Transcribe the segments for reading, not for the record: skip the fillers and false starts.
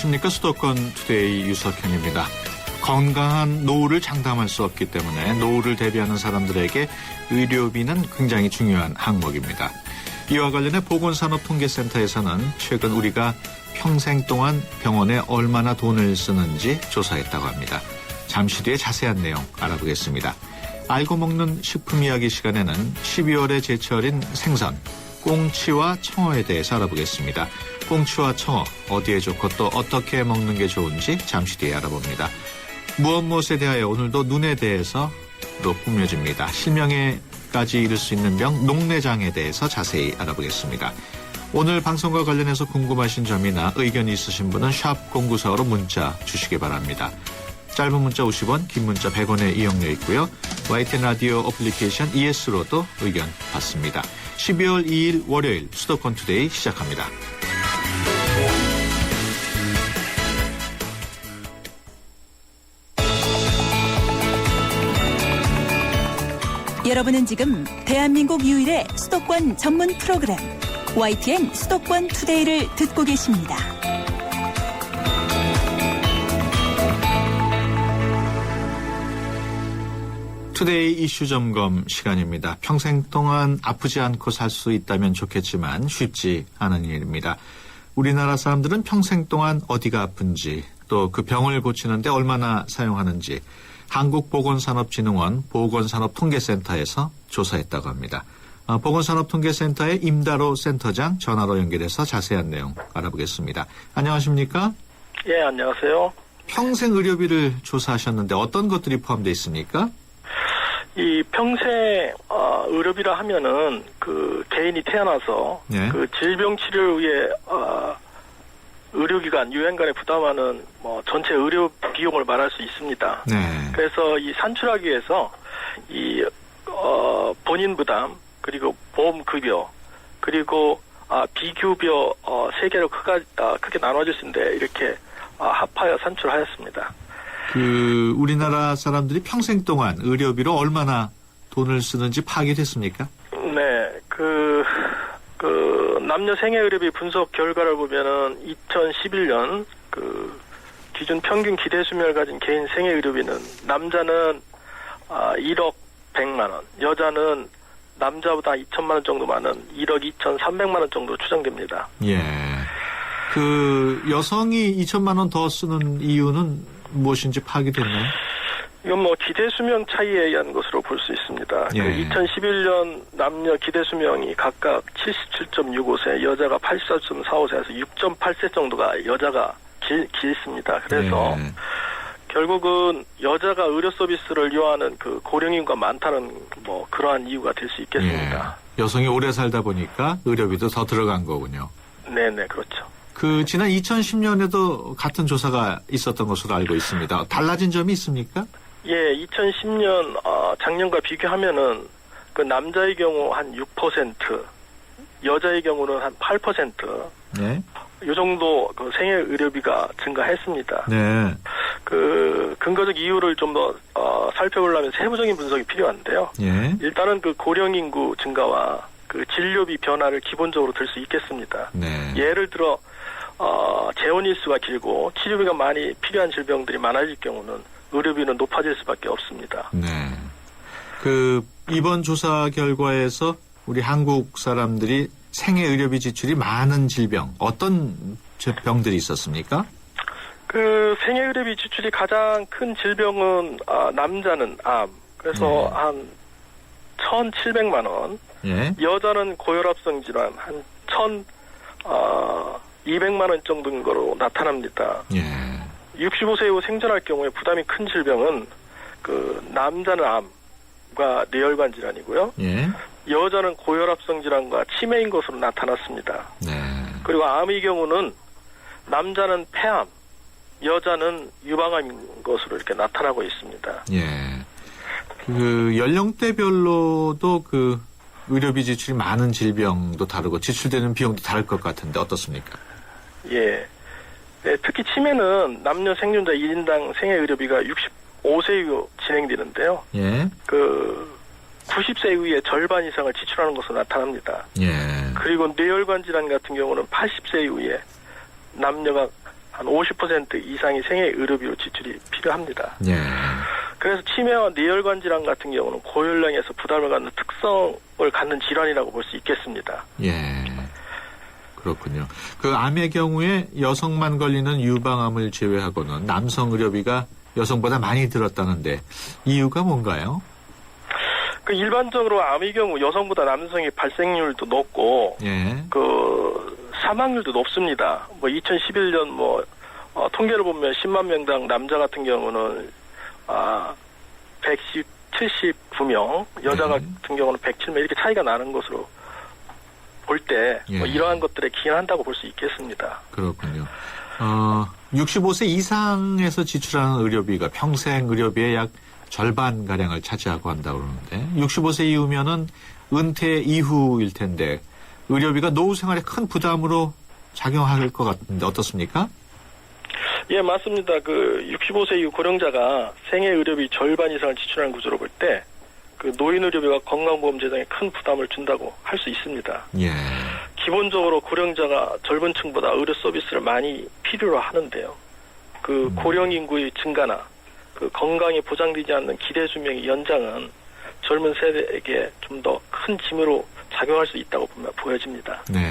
안녕하십니까. 수도권 투데이 유석현입니다. 건강한 노후를 장담할 수 없기 때문에 노후를 대비하는 사람들에게 의료비는 굉장히 중요한 항목입니다. 이와 관련해 보건산업통계센터에서는 최근 우리가 평생 동안 병원에 얼마나 돈을 쓰는지 조사했다고 합니다. 잠시 뒤에 자세한 내용 알아보겠습니다. 알고 먹는 식품 이야기 시간에는 12월의 제철인 생선, 꽁치와 청어에 대해서 알아보겠습니다. 꽁치와 청어, 어디에 좋고 또 어떻게 먹는 게 좋은지 잠시 뒤에 알아봅니다. 무엇에 대하여 오늘도 눈에 대해서 꾸며집니다. 실명에까지 이를 수 있는 병, 녹내장에 대해서 자세히 알아보겠습니다. 오늘 방송과 관련해서 궁금하신 점이나 의견이 있으신 분은 샵 0945로 문자 주시기 바랍니다. 짧은 문자 50원, 긴 문자 100원의 이용료 있고요. YTN 라디오 어플리케이션 ES로도 의견 받습니다. 12월 2일 월요일 수도권 투데이 시작합니다. 여러분은 지금 대한민국 유일의 수도권 전문 프로그램 YTN 수도권 투데이를 듣고 계십니다. 투데이 이슈 점검 시간입니다. 평생 동안 아프지 않고 살 수 있다면 좋겠지만 쉽지 않은 일입니다. 우리나라 사람들은 평생 동안 어디가 아픈지 또 그 병을 고치는데 얼마나 사용하는지 한국보건산업진흥원 보건산업통계센터에서 조사했다고 합니다. 보건산업통계센터의 임다로 센터장 전화로 연결해서 자세한 내용 알아보겠습니다. 안녕하십니까? 예, 안녕하세요. 평생 의료비를 조사하셨는데 어떤 것들이 포함되어 있습니까? 이 평생 의료비라 하면은 그 개인이 태어나서 네. 그 질병 치료를 위해 의료기관, 유엔간에 부담하는 전체 의료 비용을 말할 수 있습니다. 네. 그래서 이 산출하기 위해서 이 본인 부담 그리고 보험 급여 그리고 비급여 세 개로 크게 나눠질 수 있는데 이렇게 합하여 산출하였습니다. 우리나라 사람들이 평생 동안 의료비로 얼마나 돈을 쓰는지 파악이 됐습니까? 네, 남녀 생애 의료비 분석 결과를 보면은 2011년 기준 평균 기대 수명을 가진 개인 생애 의료비는 남자는 1억 100만 원, 여자는 남자보다 2천만 원 정도 많은 1억 2,300만 원 정도 추정됩니다. 예. 여성이 2천만 원 더 쓰는 이유는 무엇인지 파악이 됐나요? 이건 기대 수명 차이에 의한 것으로 볼 수 있습니다. 예. 2011년 남녀 기대 수명이 각각 77.65세, 여자가 84.45세에서 6.8세 정도가 여자가 길습니다. 그래서 예. 결국은 여자가 의료 서비스를 요하는 그 고령 인구가 많다는 그러한 이유가 될 수 있겠습니다. 예. 여성이 오래 살다 보니까 의료비도 더 들어간 거군요. 네네, 그렇죠. 지난 2010년에도 같은 조사가 있었던 것으로 알고 있습니다. 달라진 점이 있습니까? 예, 2010년 작년과 비교하면은 그 남자의 경우 한 6%, 여자의 경우는 한 8%. 네. 이 정도 그 생애 의료비가 증가했습니다. 네. 근거적 이유를 좀 더 살펴보려면 세부적인 분석이 필요한데요. 예. 일단은 그 고령 인구 증가와 그 진료비 변화를 기본적으로 들 수 있겠습니다. 네. 예를 들어 재원 일수가 길고 치료비가 많이 필요한 질병들이 많아질 경우는 의료비는 높아질 수밖에 없습니다. 네. 이번 조사 결과에서 우리 한국 사람들이 생애 의료비 지출이 많은 질병, 어떤 병들이 있었습니까? 생애 의료비 지출이 가장 큰 질병은 남자는 암. 그래서 한 1,700만 원. 예. 여자는 고혈압성 질환 한 1,200만 원 정도인 거로 나타납니다. 예. 65세 이후 생존할 경우에 부담이 큰 질병은 남자는 암과 뇌혈관 질환이고요. 예. 여자는 고혈압성 질환과 치매인 것으로 나타났습니다. 네. 그리고 암의 경우는 남자는 폐암, 여자는 유방암인 것으로 이렇게 나타나고 있습니다. 예. 연령대별로도 의료비 지출이 많은 질병도 다르고 지출되는 비용도 다를 것 같은데 어떻습니까? 예. 네, 특히 치매는 남녀 생존자 1인당 생애 의료비가 65세 이후 진행되는데요. 예. 90세 이후에 절반 이상을 지출하는 것으로 나타납니다. 예. 그리고 뇌혈관 질환 같은 경우는 80세 이후에 남녀가 한 50% 이상이 생애 의료비로 지출이 필요합니다. 예. 그래서 치매와 뇌혈관 질환 같은 경우는 고연령에서 부담을 갖는 특성을 갖는 질환이라고 볼 수 있겠습니다. 예. 그렇군요. 그 암의 경우에 여성만 걸리는 유방암을 제외하고는 남성 의료비가 여성보다 많이 들었다는데 이유가 뭔가요? 그 일반적으로 암의 경우 여성보다 남성의 발생률도 높고 예. 그 사망률도 높습니다. 뭐 2011년 통계를 보면 10만 명당 남자 같은 경우는 179명, 여자 네. 같은 경우는 107명 이렇게 차이가 나는 것으로 볼 때 예. 이러한 것들에 기인한다고 볼 수 있겠습니다. 그렇군요. 65세 이상에서 지출하는 의료비가 평생 의료비의 약 절반가량을 차지하고 한다고 그러는데 65세 이후면은 은퇴 이후일 텐데 의료비가 노후 생활에 큰 부담으로 작용할 것 같은데 어떻습니까? 예, 맞습니다. 그 65세 이후 고령자가 생애 의료비 절반 이상을 지출하는 구조로 볼 때 그 노인 의료비가 건강보험 재정에 큰 부담을 준다고 할 수 있습니다. 예. 기본적으로 고령자가 젊은 층보다 의료 서비스를 많이 필요로 하는데요. 그 고령 인구의 증가나 그 건강이 보장되지 않는 기대 수명의 연장은 젊은 세대에게 좀 더 큰 짐으로 작용할 수 있다고 보여집니다. 네.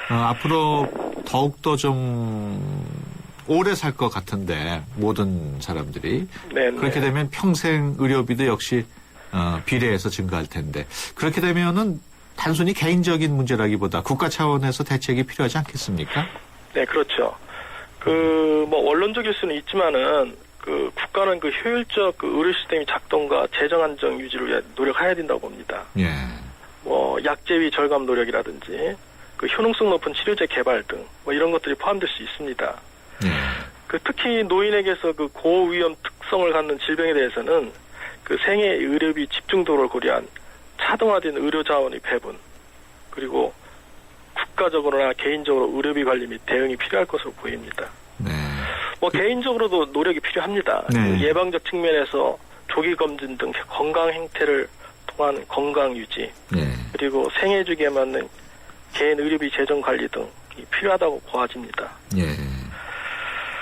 앞으로 더욱더 좀 오래 살 것 같은데 모든 사람들이 네, 그렇게 네. 되면 평생 의료비도 역시 비례해서 증가할 텐데 그렇게 되면은 단순히 개인적인 문제라기보다 국가 차원에서 대책이 필요하지 않겠습니까? 네, 그렇죠. 원론적일 수는 있지만은 그 국가는 그 효율적 그 의료 시스템의 작동과 재정 안정 유지를 위해 노력해야 된다고 봅니다. 예. 약제비 절감 노력이라든지 그 효능성 높은 치료제 개발 등 이런 것들이 포함될 수 있습니다. 예. 그 특히 노인에게서 그 고위험 특성을 갖는 질병에 대해서는 그 생애 의료비 집중도를 고려한 차등화된 의료 자원의 배분 그리고 국가적으로나 개인적으로 의료비 관리 및 대응이 필요할 것으로 보입니다. 네. 개인적으로도 노력이 필요합니다. 네. 그 예방적 측면에서 조기 검진 등 건강 행태를 통한 건강 유지 예. 그리고 생애 주기에 맞는 개인 의료비 재정 관리 등이 필요하다고 보아집니다. 예.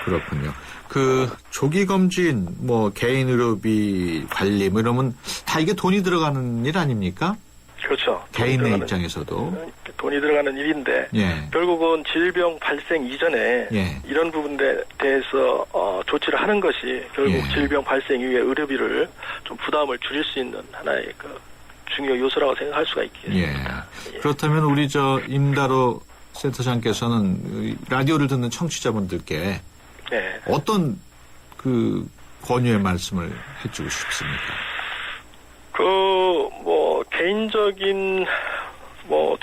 그렇군요. 그 조기 검진, 개인 의료비 관리 이러면 다 이게 돈이 들어가는 일 아닙니까? 그렇죠. 개인의 입장에서도. 돈이 들어가는 일인데 예. 결국은 질병 발생 이전에 예. 이런 부분에 대해서 조치를 하는 것이 결국 예. 질병 발생 이후에 의료비를 좀 부담을 줄일 수 있는 하나의 그 중요 요소라고 생각할 수가 있겠습니다. 예. 그렇다면 우리 임다로 센터장께서는 라디오를 듣는 청취자분들께 네. 어떤 그 권유의 말씀을 해주고 싶습니까? 개인적인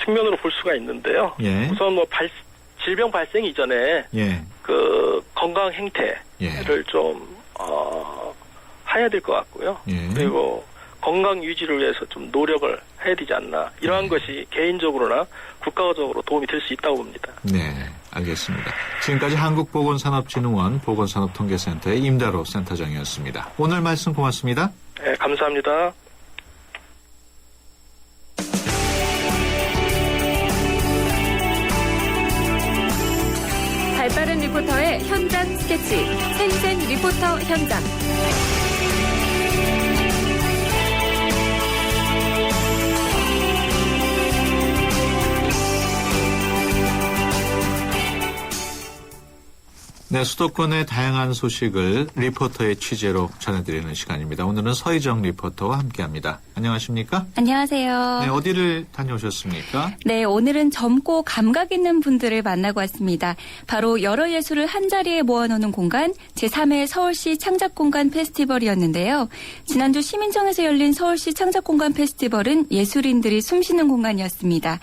측면으로 볼 수가 있는데요. 예. 우선 질병 발생 이전에 예. 그 건강 행태를 예. 좀 해야 될 것 같고요. 예. 그리고 건강 유지를 위해서 좀 노력을 해야 되지 않나. 이러한 것이 개인적으로나 국가적으로 도움이 될 수 있다고 봅니다. 네, 알겠습니다. 지금까지 한국보건산업진흥원 보건산업통계센터의 임다로 센터장이었습니다. 오늘 말씀 고맙습니다. 네, 감사합니다. 발빠른 리포터의 현장 스케치, 생생 리포터 현장. 네, 수도권의 다양한 소식을 리포터의 취재로 전해드리는 시간입니다. 오늘은 서희정 리포터와 함께합니다. 안녕하십니까? 안녕하세요. 네, 어디를 다녀오셨습니까? 네, 오늘은 젊고 감각 있는 분들을 만나고 왔습니다. 바로 여러 예술을 한자리에 모아놓는 공간 제3회 서울시 창작공간 페스티벌이었는데요. 지난주 시민청에서 열린 서울시 창작공간 페스티벌은 예술인들이 숨쉬는 공간이었습니다.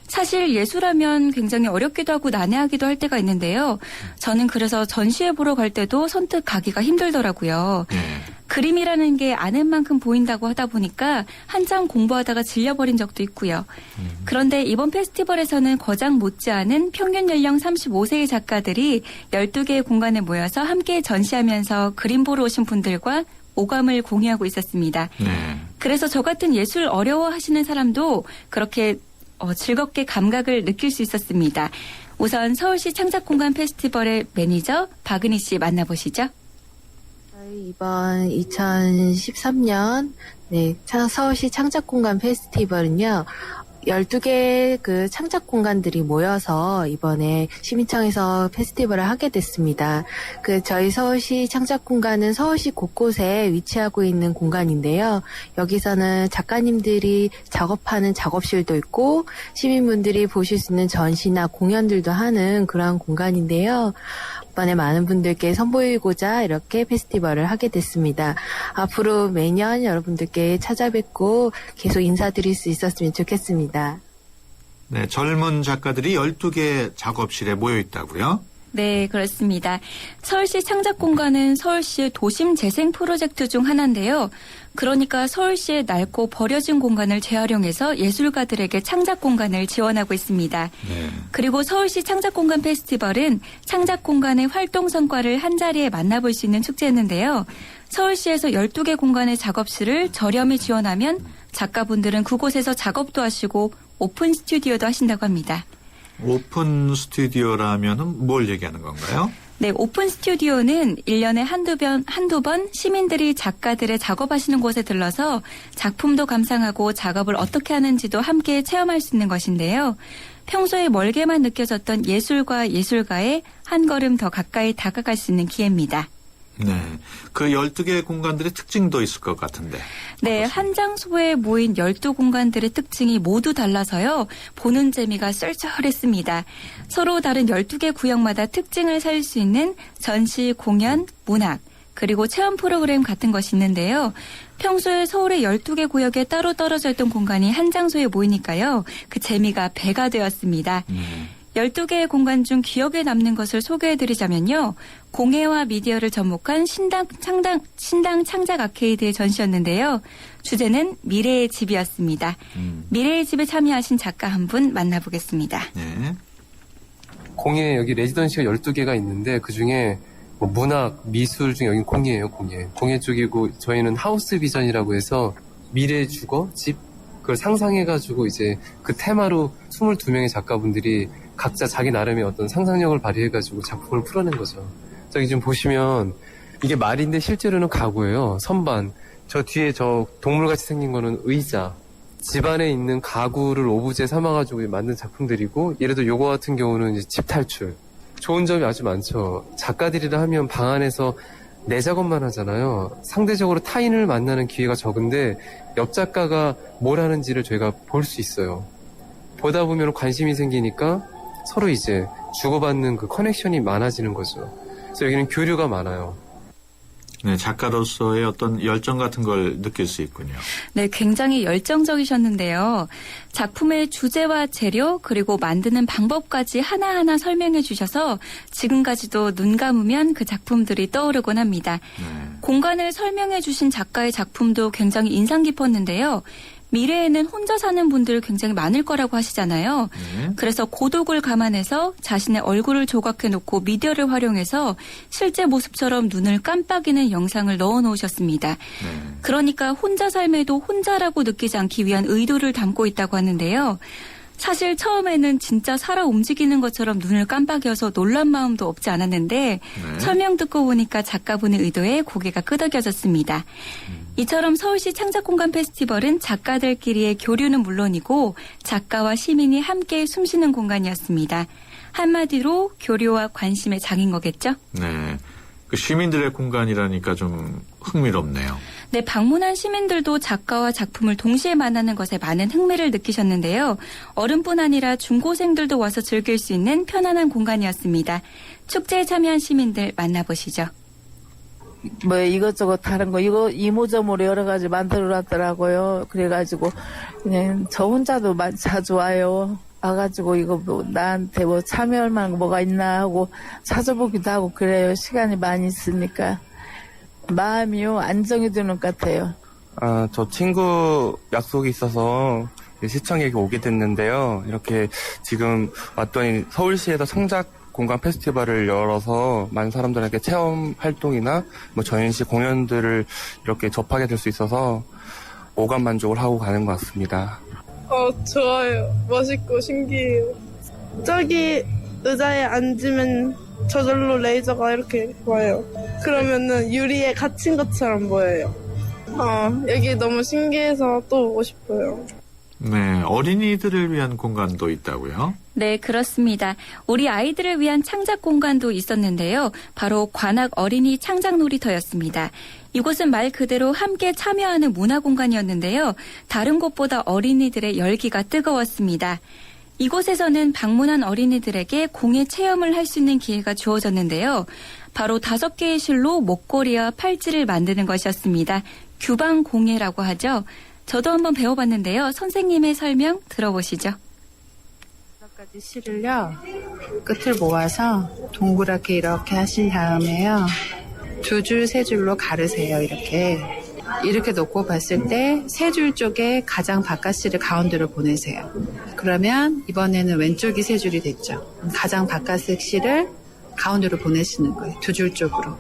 사실 예술하면 굉장히 어렵기도 하고 난해하기도 할 때가 있는데요. 저는 그래서 전시회 보러 갈 때도 선뜻 가기가 힘들더라고요. 네. 그림이라는 게 아는 만큼 보인다고 하다 보니까 한참 공부하다가 질려버린 적도 있고요. 그런데 이번 페스티벌에서는 거장 못지않은 평균 연령 35세의 작가들이 12개의 공간에 모여서 함께 전시하면서 그림 보러 오신 분들과 오감을 공유하고 있었습니다. 네. 그래서 저 같은 예술 어려워하시는 사람도 그렇게 즐겁게 감각을 느낄 수 있었습니다. 우선 서울시 창작공간 페스티벌의 매니저 박은희 씨 만나보시죠. 저희 이번 2013년 서울시 창작공간 페스티벌은요. 12개 그 창작 공간들이 모여서 이번에 시민청에서 페스티벌을 하게 됐습니다. 저희 서울시 창작 공간은 서울시 곳곳에 위치하고 있는 공간인데요. 여기서는 작가님들이 작업하는 작업실도 있고 시민분들이 보실 수 있는 전시나 공연들도 하는 그런 공간인데요. 이번에 많은 분들께 선보이고자 이렇게 페스티벌을 하게 됐습니다. 앞으로 매년 여러분들께 찾아뵙고 계속 인사드릴 수 있었으면 좋겠습니다. 네, 젊은 작가들이 12개 작업실에 모여 있다고요? 네, 그렇습니다. 서울시 창작공간은 서울시의 도심 재생 프로젝트 중 하나인데요. 그러니까 서울시의 낡고 버려진 공간을 재활용해서 예술가들에게 창작 공간을 지원하고 있습니다. 네. 그리고 서울시 창작공간 페스티벌은 창작 공간의 활동 성과를 한자리에 만나볼 수 있는 축제였는데요. 서울시에서 12개 공간의 작업실을 저렴히 지원하면 작가분들은 그곳에서 작업도 하시고 오픈 스튜디오도 하신다고 합니다. 오픈 스튜디오라면은 뭘 얘기하는 건가요? 네, 오픈 스튜디오는 1년에 한두 번 시민들이 작가들의 작업하시는 곳에 들러서 작품도 감상하고 작업을 어떻게 하는지도 함께 체험할 수 있는 것인데요. 평소에 멀게만 느껴졌던 예술과 예술가의 한 걸음 더 가까이 다가갈 수 있는 기회입니다. 네. 그 12개 공간들의 특징도 있을 것 같은데. 네, 한 장소에 모인 12공간들의 특징이 모두 달라서요. 보는 재미가 쏠쏠했습니다. 서로 다른 12개 구역마다 특징을 살릴 수 있는 전시, 공연, 문학, 그리고 체험 프로그램 같은 것이 있는데요. 평소에 서울의 12개 구역에 따로 떨어져 있던 공간이 한 장소에 모이니까요. 그 재미가 배가 되었습니다. 12개의 공간 중 기억에 남는 것을 소개해드리자면요. 공예와 미디어를 접목한 신당 창작 아케이드의 전시였는데요. 주제는 미래의 집이었습니다. 미래의 집에 참여하신 작가 한 분 만나보겠습니다. 네. 공예 여기 레지던시가 12개가 있는데 그중에 뭐 문학, 미술 중에 여긴 공예예요. 공예 쪽이고 저희는 하우스 비전이라고 해서 미래 주거, 집 그걸 상상해가지고 이제 그 테마로 22명의 작가분들이 각자 자기 나름의 어떤 상상력을 발휘해가지고 작품을 풀어낸 거죠. 저기 지금 보시면 이게 말인데 실제로는 가구예요. 선반. 저 뒤에 저 동물같이 생긴 거는 의자. 집안에 있는 가구를 오브제 삼아가지고 만든 작품들이고 예를 들어 요거 같은 경우는 이제 집 탈출. 좋은 점이 아주 많죠. 작가들이라 하면 방 안에서 내 작업만 하잖아요. 상대적으로 타인을 만나는 기회가 적은데 옆 작가가 뭘 하는지를 저희가 볼 수 있어요. 보다 보면 관심이 생기니까 서로 이제 주고받는 그 커넥션이 많아지는 거죠. 그래서 여기는 교류가 많아요. 네, 작가로서의 어떤 열정 같은 걸 느낄 수 있군요. 네, 굉장히 열정적이셨는데요. 작품의 주제와 재료 그리고 만드는 방법까지 하나하나 설명해 주셔서 지금까지도 눈 감으면 그 작품들이 떠오르곤 합니다. 네. 공간을 설명해 주신 작가의 작품도 굉장히 인상 깊었는데요. 미래에는 혼자 사는 분들 굉장히 많을 거라고 하시잖아요. 네. 그래서 고독을 감안해서 자신의 얼굴을 조각해놓고 미디어를 활용해서 실제 모습처럼 눈을 깜빡이는 영상을 넣어놓으셨습니다. 네. 그러니까 혼자 삶에도 혼자라고 느끼지 않기 위한 의도를 담고 있다고 하는데요. 사실 처음에는 진짜 살아 움직이는 것처럼 눈을 깜빡여서 놀란 마음도 없지 않았는데 네. 설명 듣고 보니까 작가분의 의도에 고개가 끄덕여졌습니다. 이처럼 서울시 창작공간 페스티벌은 작가들끼리의 교류는 물론이고 작가와 시민이 함께 숨쉬는 공간이었습니다. 한마디로 교류와 관심의 장인 거겠죠? 네. 그 시민들의 공간이라니까 좀 흥미롭네요. 네, 방문한 시민들도 작가와 작품을 동시에 만나는 것에 많은 흥미를 느끼셨는데요. 어른뿐 아니라 중고생들도 와서 즐길 수 있는 편안한 공간이었습니다. 축제에 참여한 시민들 만나보시죠. 뭐 이것저것 다른 거 이거 이모저모로 여러 가지 만들어 놨더라고요. 그래가지고 그냥 저 혼자도 자주 와요. 와가지고 이거 뭐 나한테 뭐 참여할 만한 거 뭐가 있나 하고 찾아보기도 하고 그래요. 시간이 많이 있으니까 마음이요 안정이 드는 것 같아요. 저 친구 약속이 있어서 시청에 오게 됐는데요. 이렇게 지금 왔더니 서울시에서 창작 공간 페스티벌을 열어서 많은 사람들에게 체험 활동이나 뭐 전시 공연들을 이렇게 접하게 될 수 있어서 오감 만족을 하고 가는 것 같습니다. 좋아요. 멋있고 신기해요. 저기 의자에 앉으면 저절로 레이저가 이렇게 와요. 그러면은 유리에 갇힌 것처럼 보여요. 여기 너무 신기해서 또 오고 싶어요. 네, 어린이들을 위한 공간도 있다고요? 네, 그렇습니다. 우리 아이들을 위한 창작 공간도 있었는데요. 바로 관악 어린이 창작 놀이터였습니다. 이곳은 말 그대로 함께 참여하는 문화 공간이었는데요. 다른 곳보다 어린이들의 열기가 뜨거웠습니다. 이곳에서는 방문한 어린이들에게 공예 체험을 할 수 있는 기회가 주어졌는데요. 바로 5개의 실로 목걸이와 팔찌를 만드는 것이었습니다. 규방 공예라고 하죠. 저도 한번 배워봤는데요. 선생님의 설명 들어보시죠. 5가지 실을요, 끝을 모아서 동그랗게 이렇게 하신 다음에요, 2줄, 3줄로 가르세요. 이렇게 놓고 봤을 때 3줄 쪽에 가장 바깥 실을 가운데로 보내세요. 그러면 이번에는 왼쪽이 3줄이 됐죠. 가장 바깥 실을 가운데로 보내시는 거예요. 2줄 쪽으로.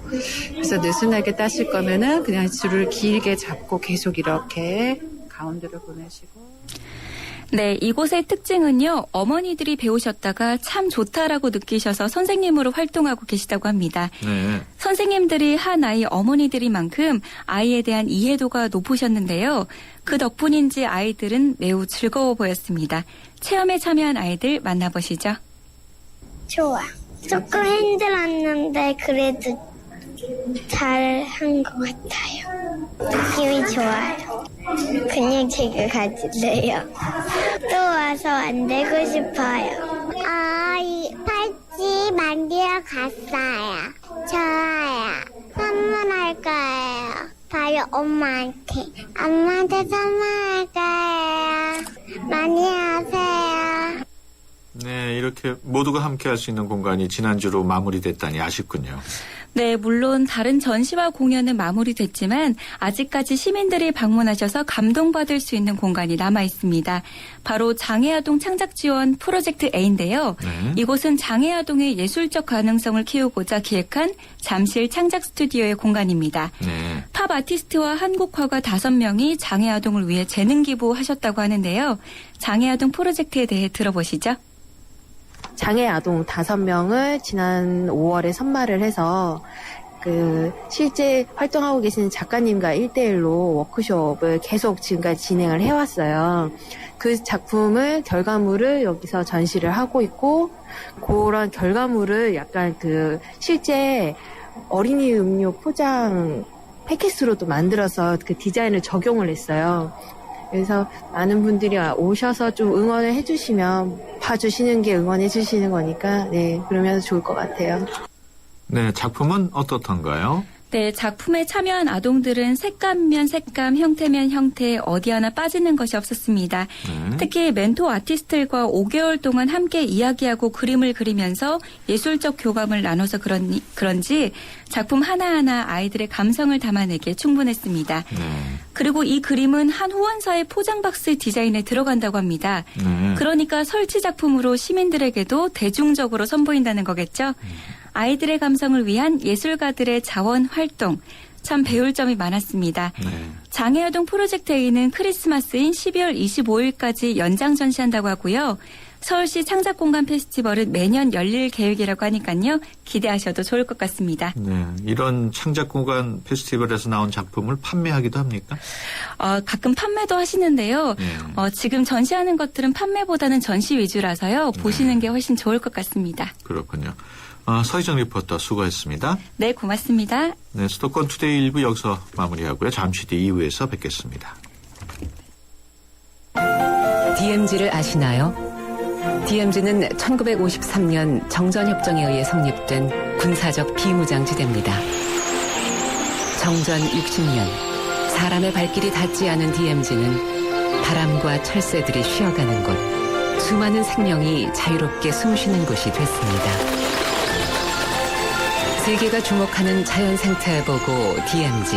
그래서 느슨하게 따실 거면은 그냥 줄을 길게 잡고 계속 이렇게 가운데로 보내시고. 네, 이곳의 특징은요. 어머니들이 배우셨다가 참 좋다라고 느끼셔서 선생님으로 활동하고 계시다고 합니다. 네. 선생님들이 한 아이 어머니들이만큼 아이에 대한 이해도가 높으셨는데요. 그 덕분인지 아이들은 매우 즐거워 보였습니다. 체험에 참여한 아이들 만나보시죠. 좋아. 조금 힘들었는데 그래도 잘한 것 같아요. 느낌이 좋아요. 그냥 제가 가질래요. 또 와서 만들고 싶어요. 이 팔찌 만들어 갔어요. 좋아요. 선물할 거예요. 바로 엄마한테. 엄마한테 선물할 거예요. 많이 하세요. 네, 이렇게 모두가 함께 할 수 있는 공간이 지난주로 마무리됐다니 아쉽군요. 네, 물론 다른 전시와 공연은 마무리됐지만 아직까지 시민들이 방문하셔서 감동받을 수 있는 공간이 남아 있습니다. 바로 장애아동 창작지원 프로젝트 A인데요. 네. 이곳은 장애아동의 예술적 가능성을 키우고자 기획한 잠실 창작 스튜디오의 공간입니다. 네. 팝 아티스트와 한국화가 5명이 장애아동을 위해 재능 기부하셨다고 하는데요. 장애아동 프로젝트에 대해 들어보시죠. 장애 아동 5명을 지난 5월에 선발을 해서 실제 활동하고 계시는 작가님과 1대1로 워크숍을 계속 지금까지 진행을 해왔어요. 그 작품을 결과물을 여기서 전시를 하고 있고, 그런 결과물을 약간 실제 어린이 음료 포장 패킷으로도 만들어서 그 디자인을 적용을 했어요. 그래서 많은 분들이 오셔서 좀 응원을 해주시면, 봐주시는 게 응원해 주시는 거니까, 네, 그러면 좋을 것 같아요. 네, 작품은 어떻던가요? 네, 작품에 참여한 아동들은 색감면 색감, 형태면 형태, 어디 하나 빠지는 것이 없었습니다. 특히 멘토 아티스트들과 5개월 동안 함께 이야기하고 그림을 그리면서 예술적 교감을 나눠서 그런지 작품 하나하나 아이들의 감성을 담아내기에 충분했습니다. 네. 그리고 이 그림은 한 후원사의 포장박스 디자인에 들어간다고 합니다. 네. 그러니까 설치 작품으로 시민들에게도 대중적으로 선보인다는 거겠죠. 아이들의 감성을 위한 예술가들의 자원 활동, 참 배울 점이 많았습니다. 네. 장애아동 프로젝트 A는 크리스마스인 12월 25일까지 연장 전시한다고 하고요. 서울시 창작공간 페스티벌은 매년 열릴 계획이라고 하니까요. 기대하셔도 좋을 것 같습니다. 네, 이런 창작공간 페스티벌에서 나온 작품을 판매하기도 합니까? 가끔 판매도 하시는데요. 네. 지금 전시하는 것들은 판매보다는 전시 위주라서요. 보시는 게 훨씬 좋을 것 같습니다. 그렇군요. 서희정 리포터 수고했습니다. 네, 고맙습니다. 네, 수도권 투데이 1부 여기서 마무리하고요. 잠시 뒤 2부에서 뵙겠습니다. DMZ를 아시나요? DMZ는 1953년 정전협정에 의해 성립된 군사적 비무장지대입니다. 정전 60년, 사람의 발길이 닿지 않은 DMZ는 바람과 철새들이 쉬어가는 곳, 수많은 생명이 자유롭게 숨쉬는 곳이 됐습니다. 세계가 주목하는 자연 생태 보고 DMZ.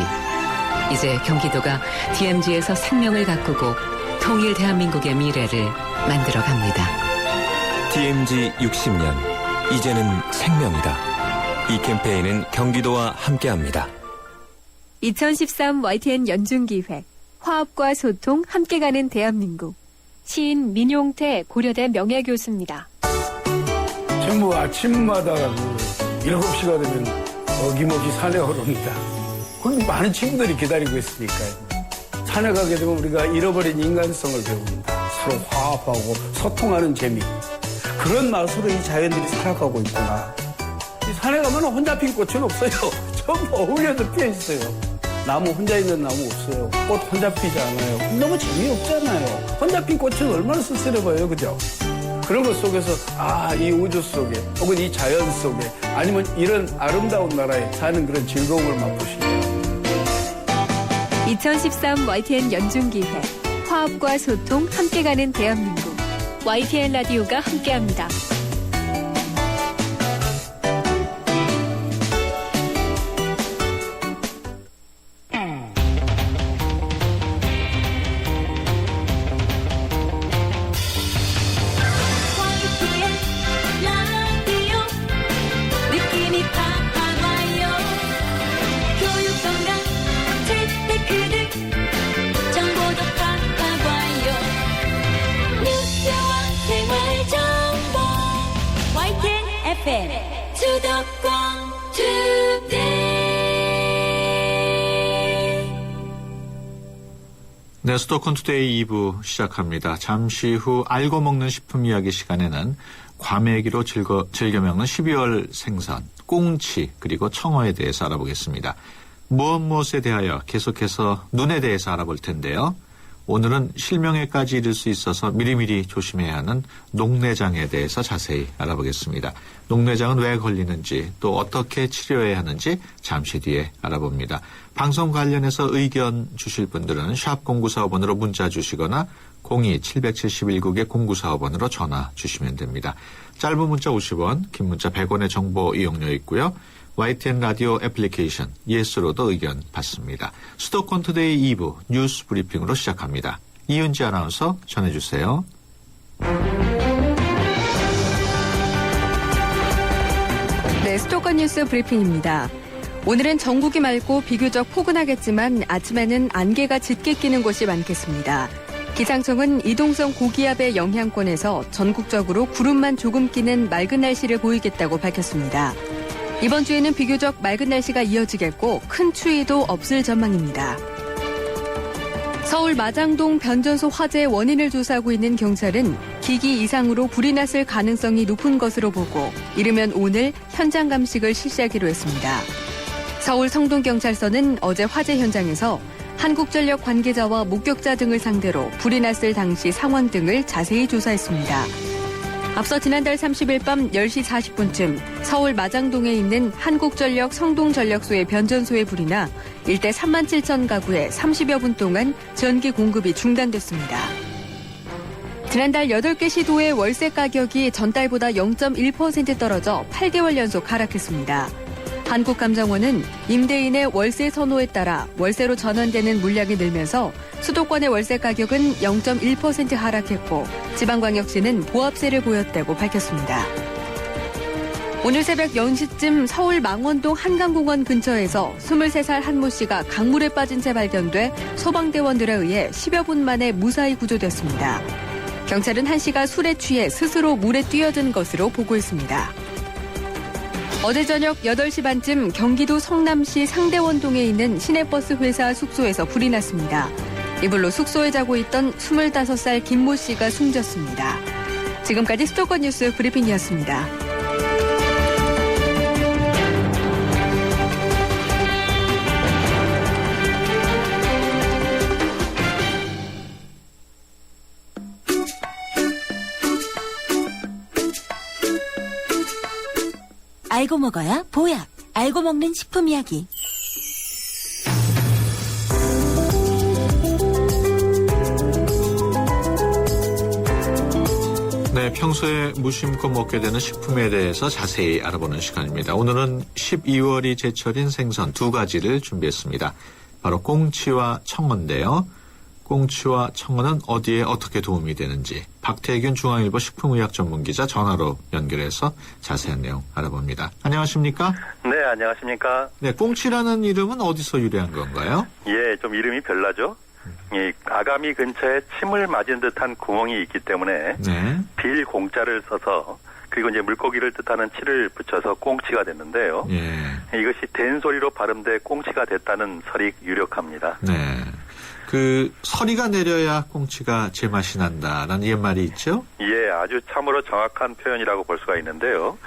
이제 경기도가 DMZ에서 생명을 가꾸고 통일 대한민국의 미래를 만들어 갑니다. DMZ 60년. 이제는 생명이다. 이 캠페인은 경기도와 함께합니다. 2013 YTN 연중기획 화합과 소통 함께 가는 대한민국 시인 민용태 고려대 명예교수입니다. 전부 아침마다 7시가 되면 어김없이 산에 오릅니다. 그럼 많은 친구들이 기다리고 있으니까요. 산에 가게 되면 우리가 잃어버린 인간성을 배웁니다. 서로 화합하고 소통하는 재미. 그런 맛으로 이 자연들이 살아가고 있구나. 이 산에 가면 혼자 핀 꽃은 없어요. 전부 어울려서 피어 있어요. 나무 혼자 있는 나무 없어요. 꽃 혼자 피지 않아요. 너무 재미없잖아요. 혼자 핀 꽃은 얼마나 쓸쓸해 보여요. 그죠? 그런 것 속에서 이 우주 속에 혹은 이 자연 속에 아니면 이런 아름다운 나라에 사는 그런 즐거움을 맛보시죠. 2013 YTN 연중기회 화합과 소통 함께 가는 대한민국 YTN 라디오가 함께합니다. 네, 수도권 투데이 2부 시작합니다. 잠시 후 알고 먹는 식품 이야기 시간에는 과메기로 즐겨 먹는 12월 생선, 꽁치 그리고 청어에 대해서 알아보겠습니다. 무엇에 대하여 계속해서 눈에 대해서 알아볼 텐데요. 오늘은 실명에까지 이를 수 있어서 미리미리 조심해야 하는 녹내장에 대해서 자세히 알아보겠습니다. 녹내장은 왜 걸리는지 또 어떻게 치료해야 하는지 잠시 뒤에 알아봅니다. 방송 관련해서 의견 주실 분들은 샵 0945번으로 문자 주시거나 02-771국의 0945번으로 전화 주시면 됩니다. 짧은 문자 50원, 긴 문자 100원의 정보 이용료 있고요. YTN 라디오 애플리케이션 예스로도 의견 받습니다. 수도권 투데이 2부 뉴스 브리핑으로 시작합니다. 이은지 아나운서 전해주세요. 네, 수도권 뉴스 브리핑입니다. 오늘은 전국이 맑고 비교적 포근하겠지만 아침에는 안개가 짙게 끼는 곳이 많겠습니다. 기상청은 이동성 고기압의 영향권에서 전국적으로 구름만 조금 끼는 맑은 날씨를 보이겠다고 밝혔습니다. 이번 주에는 비교적 맑은 날씨가 이어지겠고 큰 추위도 없을 전망입니다. 서울 마장동 변전소 화재의 원인을 조사하고 있는 경찰은 기기 이상으로 불이 났을 가능성이 높은 것으로 보고 이르면 오늘 현장 감식을 실시하기로 했습니다. 서울 성동경찰서는 어제 화재 현장에서 한국전력 관계자와 목격자 등을 상대로 불이 났을 당시 상황 등을 자세히 조사했습니다. 앞서 지난달 30일 밤 10시 40분쯤 서울 마장동에 있는 한국전력 성동전력소의 변전소에 불이 나 일대 3만 7천 가구에 30여 분 동안 전기 공급이 중단됐습니다. 지난달 8개 시도의 월세 가격이 전달보다 0.1% 떨어져 8개월 연속 하락했습니다. 한국감정원은 임대인의 월세 선호에 따라 월세로 전환되는 물량이 늘면서 수도권의 월세 가격은 0.1% 하락했고 지방광역시는 보합세를 보였다고 밝혔습니다. 오늘 새벽 0시쯤 서울 망원동 한강공원 근처에서 23살 한 모 씨가 강물에 빠진 채 발견돼 소방대원들에 의해 10여 분 만에 무사히 구조됐습니다. 경찰은 한 씨가 술에 취해 스스로 물에 뛰어든 것으로 보고했습니다. 어제 저녁 8시 반쯤 경기도 성남시 상대원동에 있는 시내버스 회사 숙소에서 불이 났습니다. 이 불로 숙소에 자고 있던 25살 김 모 씨가 숨졌습니다. 지금까지 수도권 뉴스 브리핑이었습니다. 알고 먹어야 보약. 알고 먹는 식품 이야기. 네, 평소에 무심코 먹게 되는 식품에 대해서 자세히 알아보는 시간입니다. 오늘은 12월이 제철인 생선 두 가지를 준비했습니다. 바로 꽁치와 청어인데요. 꽁치와 청어는 어디에 어떻게 도움이 되는지 박태균 중앙일보 식품의학 전문기자 전화로 연결해서 자세한 내용 알아봅니다. 안녕하십니까? 네, 안녕하십니까? 네, 꽁치라는 이름은 어디서 유래한 건가요? 예, 좀 이름이 별나죠? 이 아가미 근처에 침을 맞은 듯한 구멍이 있기 때문에 네. 빌 공자를 써서 그리고 이제 물고기를 뜻하는 치를 붙여서 꽁치가 됐는데요. 예. 이것이 된소리로 발음돼 꽁치가 됐다는 설이 유력합니다. 네. 그 서리가 내려야 꽁치가 제맛이 난다라는 옛말이 있죠? 예, 아주 참으로 정확한 표현이라고 볼 수가 있는데요.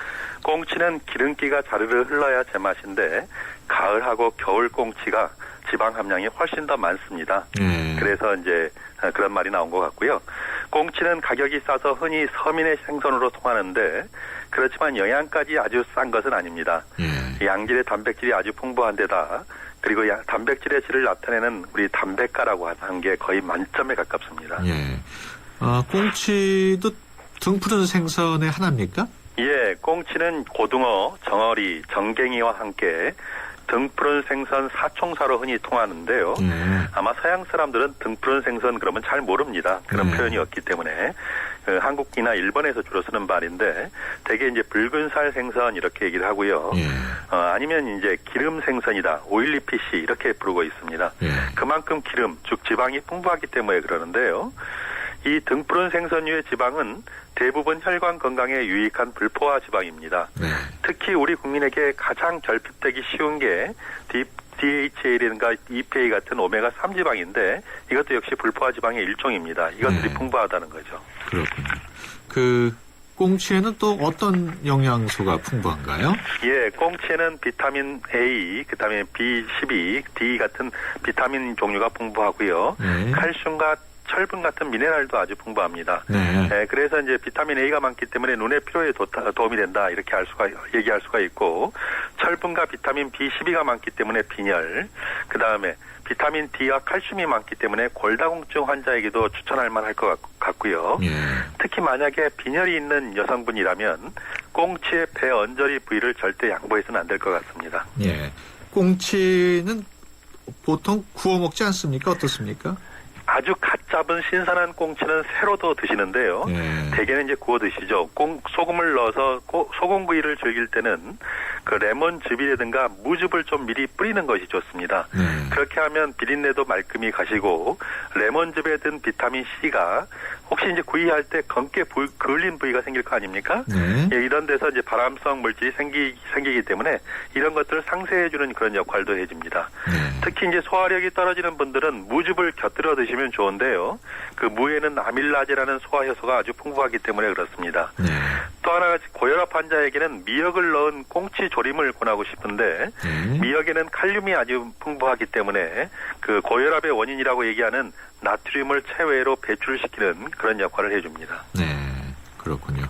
꽁치는 기름기가 자르르 흘러야 제맛인데 가을하고 겨울 꽁치가 지방 함량이 훨씬 더 많습니다. 그래서 이제 그런 말이 나온 것 같고요. 꽁치는 가격이 싸서 흔히 서민의 생선으로 통하는데 그렇지만 영양까지 아주 싼 것은 아닙니다. 양질의 단백질이 아주 풍부한 데다 그리고 단백질의 질을 나타내는 우리 담백가라고 하는 게 거의 만점에 가깝습니다. 예. 꽁치도 등푸른 생선의 하나입니까? 예, 꽁치는 고등어, 정어리, 정갱이와 함께 등푸른 생선 사총사로 흔히 통하는데요. 아마 서양 사람들은 등푸른 생선 그러면 잘 모릅니다. 그런 표현이 없기 때문에 한국이나 일본에서 주로 쓰는 말인데 대개 이제 붉은살 생선 이렇게 얘기를 하고요. 아니면 이제 기름 생선이다, 오일리 피시 이렇게 부르고 있습니다. 그만큼 기름, 즉 지방이 풍부하기 때문에 그러는데요. 이 등푸른 생선류의 지방은 대부분 혈관 건강에 유익한 불포화 지방입니다. 특히 우리 국민에게 가장 결핍되기 쉬운 게 DHA라든가 EPA 같은 오메가3 지방인데 이것도 역시 불포화 지방의 일종입니다. 이것들이 풍부하다는 거죠. 그렇군요. 그 꽁치에는 또 어떤 영양소가 풍부한가요? 예, 꽁치에는 비타민 A, 그다음에 B12, D 같은 비타민 종류가 풍부하고요. 칼슘과 철분 같은 미네랄도 아주 풍부합니다. 그래서 이제 비타민 A가 많기 때문에 눈의 피로에 도움이 된다 이렇게 얘기할 수가 있고 철분과 비타민 B12가 많기 때문에 빈혈, 그 다음에 비타민 D와 칼슘이 많기 때문에 골다공증 환자에게도 추천할 만할 것 같고요. 특히 만약에 빈혈이 있는 여성분이라면 꽁치의 배 언저리 부위를 절대 양보해서는 안 될 것 같습니다. 예, 꽁치는 보통 구워 먹지 않습니까? 어떻습니까? 아주 갓 잡은 신선한 꽁치는 새로도 드시는데요. 대개는 이제 구워 드시죠. 소금을 넣어서 소금구이를 즐길 때는 그 레몬즙이라든가 무즙을 좀 미리 뿌리는 것이 좋습니다. 그렇게 하면 비린내도 말끔히 가시고 레몬즙에 든 비타민 C가 혹시 이제 구이할 때 검게 그을린 부위가 생길 거 아닙니까? 예, 이런 데서 이제 발암성 물질이 생기기 때문에 이런 것들을 상쇄해주는 그런 역할도 해줍니다. 특히 이제 소화력이 떨어지는 분들은 무즙을 곁들여 드시면 좋은데요. 그 무에는 아밀라제라는 소화효소가 아주 풍부하기 때문에 그렇습니다. 또 하나 고혈압 환자에게는 미역을 넣은 꽁치 조림을 권하고 싶은데 미역에는 칼륨이 아주 풍부하기 때문에 그 고혈압의 원인이라고 얘기하는 나트륨을 체외로 배출시키는 그런 역할을 해줍니다. 네, 그렇군요.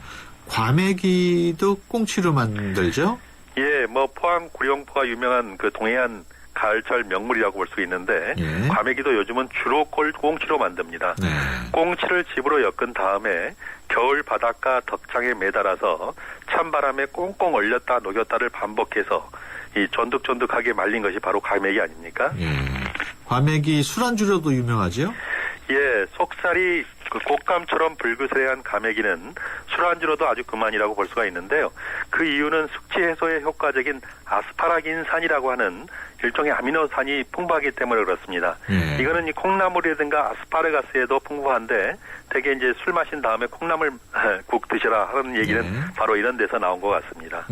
과메기도 꽁치로 만들죠? 예, 뭐 포항 구룡포가 유명한 그 동해안 가을철 명물이라고 볼 수 있는데 과메기도 요즘은 주로 꽁치로 만듭니다. 꽁치를 집으로 엮은 다음에 겨울 바닷가 덕창에 매달아서 찬바람에 꽁꽁 얼렸다 녹였다를 반복해서 이 쫀득쫀득하게 말린 것이 바로 과메기 아닙니까? 과메기 술안주로도 유명하죠? 예, 속살이 그 곶감처럼 불그스레한 과메기는 술안주로도 아주 그만이라고 볼 수가 있는데요. 그 이유는 숙취 해소에 효과적인 아스파라긴산이라고 하는 일종의 아미노산이 풍부하기 때문에 그렇습니다. 이거는 이 콩나물이라든가 아스파라거스에도 풍부한데 대개 이제 술 마신 다음에 콩나물 국 드시라 하는 얘기는 바로 이런 데서 나온 것 같습니다.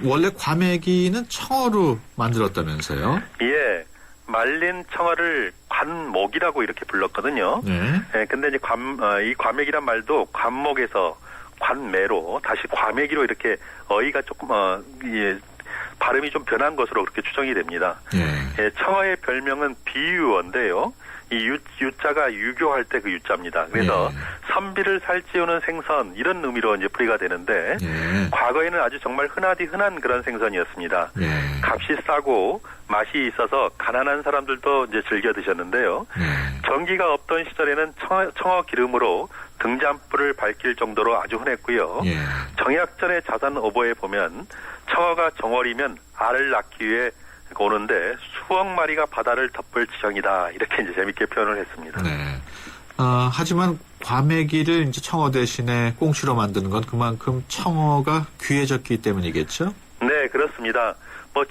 원래 과메기는 청어로 만들었다면서요? 예. 말린 청어를 관목이라고 이렇게 불렀거든요. 근데 이제 이 과메기란 말도 관목에서 관매로 다시 과메기로 이렇게 어휘가 조금 발음이 좀 변한 것으로 그렇게 추정이 됩니다. 청어의 별명은 비유어인데요. 이 유자가 유교할 때 그 유자입니다. 그래서 선비를 살찌우는 생선 이런 의미로 이제 풀이가 되는데 과거에는 아주 정말 흔한 그런 생선이었습니다. 값이 싸고 맛이 있어서 가난한 사람들도 이제 즐겨 드셨는데요. 전기가 없던 시절에는 청어 기름으로 등잔불을 밝힐 정도로 아주 흔했고요. 정약전의 자산 어보에 보면 청어가 정월이면 알을 낳기 위해 오는데 수억 마리가 바다를 덮을 지형이다 이렇게 이제 재밌게 표현을 했습니다. 하지만 과메기를 이제 청어 대신에 꽁치로 만드는 건 그만큼 청어가 귀해졌기 때문이겠죠? 네, 그렇습니다.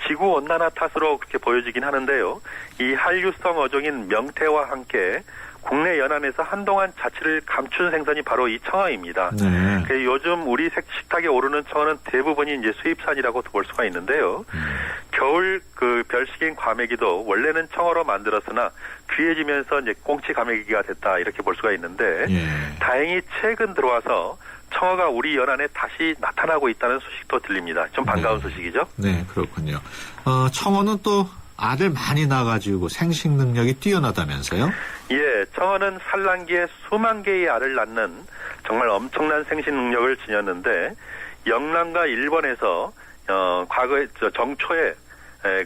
지구 온난화 탓으로 그렇게 보여지긴 하는데요. 이 한류성 어종인 명태와 함께 국내 연안에서 한동안 자취를 감춘 생선이 바로 이 청어입니다. 네. 요즘 우리 식탁에 오르는 청어는 대부분이 이제 수입산이라고 볼 수가 있는데요. 겨울 그 별식인 과메기도 원래는 청어로 만들었으나 귀해지면서 이제 꽁치 과메기가 됐다 이렇게 볼 수가 있는데 다행히 최근 들어와서 청어가 우리 연안에 다시 나타나고 있다는 소식도 들립니다. 좀 반가운 소식이죠. 네, 그렇군요. 청어는 또 알을 많이 낳아가지고 생식 능력이 뛰어나다면서요? 예, 청어는 산란기에 수만 개의 알을 낳는 정말 엄청난 생식 능력을 지녔는데 영남과 일본에서 과거에 정초에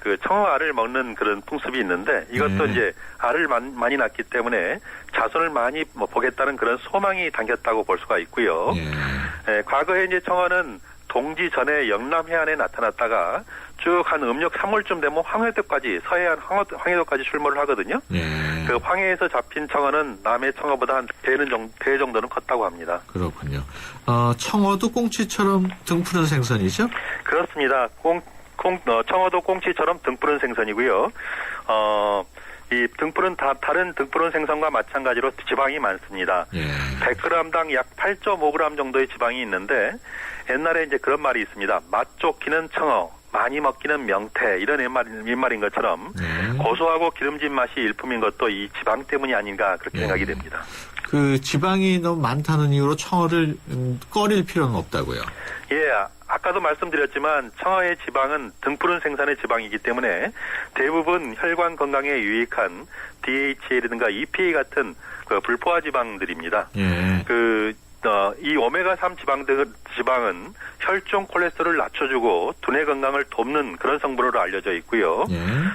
그 청어 알을 먹는 그런 풍습이 있는데 이것도 이제 알을 많이 낳기 때문에 자손을 많이 보겠다는 그런 소망이 담겼다고 볼 수가 있고요. 과거에 이제 청어는 동지 전에 영남 해안에 나타났다가 쭉 한 음력 3월쯤 되면 황해도까지 서해안 황해도까지 출몰을 하거든요. 그 황해에서 잡힌 청어는 남해 청어보다 한 배 정도는 컸다고 합니다. 그렇군요. 청어도 꽁치처럼 등푸른 생선이죠? 그렇습니다. 청어도 꽁치처럼 등푸른 생선이고요. 이 등푸른 다른 등푸른 생선과 마찬가지로 지방이 많습니다. 100g당 약 8.5g 정도의 지방이 있는데 옛날에 이제 그런 말이 있습니다. 맛 좋기는 청어, 많이 먹기는 명태 이런 옛말인 것처럼 고소하고 기름진 맛이 일품인 것도 이 지방 때문이 아닌가 그렇게 생각이 됩니다. 그 지방이 너무 많다는 이유로 청어를 꺼릴 필요는 없다고요? 예, 아까도 말씀드렸지만 청어의 지방은 등푸른 생선의 지방이기 때문에 대부분 혈관 건강에 유익한 DHA라든가 EPA 같은 그 불포화 지방들입니다. 이 오메가3 지방은 혈중 콜레스테롤을 낮춰주고 두뇌 건강을 돕는 그런 성분으로 알려져 있고요.